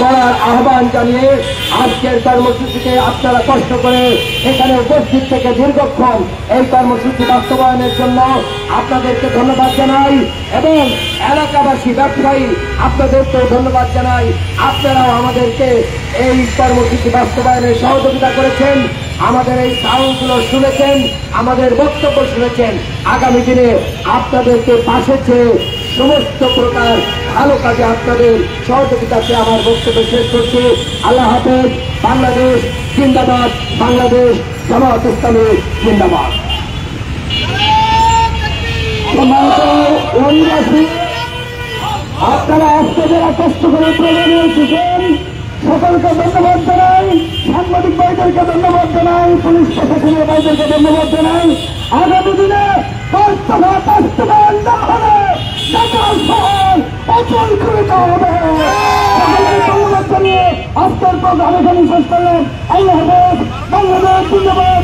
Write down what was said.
করার আহ্বান জানিয়ে আজকের কর্মসূচিতে আপনারা কষ্ট করে এখানে উপস্থিত থেকে দীর্ঘক্ষণ এই কর্মসূচি বাস্তবায়নের জন্য আপনাদেরকে ধন্যবাদ জানাই এবং এলাকাবাসী ব্যবসায়ী আপনাদেরকেও ধন্যবাদ জানাই। আপনারাও আমাদেরকে এই কর্মসূচি বাস্তবায়নে সহযোগিতা করেছেন, আমাদের এই সাউন্ডগুলো শুনেছেন, আমাদের বক্তব্য শুনেছেন। আগামী দিনে আপনাদেরকে পাশে চেয়ে সমস্ত প্রকার ভালো কাজে আপনাদের সহযোগিতাকে আমার বক্তব্য শেষ করছি। আল্লাহ হাফেজ। বাংলাদেশ জিন্দাবাদ, বাংলাদেশ জামায়াত ইসলামী জিন্দাবাদ। আপনারা আজকে যারা কষ্ট করে প্রোগ্রামে এসেছেন সকলকে ধন্যবাদ জানাই, সাংবাদিক ভাইদেরকে ধন্যবাদ জানাই, পুলিশ প্রশাসনের ভাইদেরকে ধন্যবাদ জানাই। আগামী দিনে বাস্তবায়ন না হলে ঢাকার শহর অচল করে দেওয়া হবে। ধন্যবাদ জানিয়ে আজকের প্রোগ্রাম এখানে শেষ করলেন। আল্লাহ হাফেজ। বাংলাদেশ জিন্দাবাদ,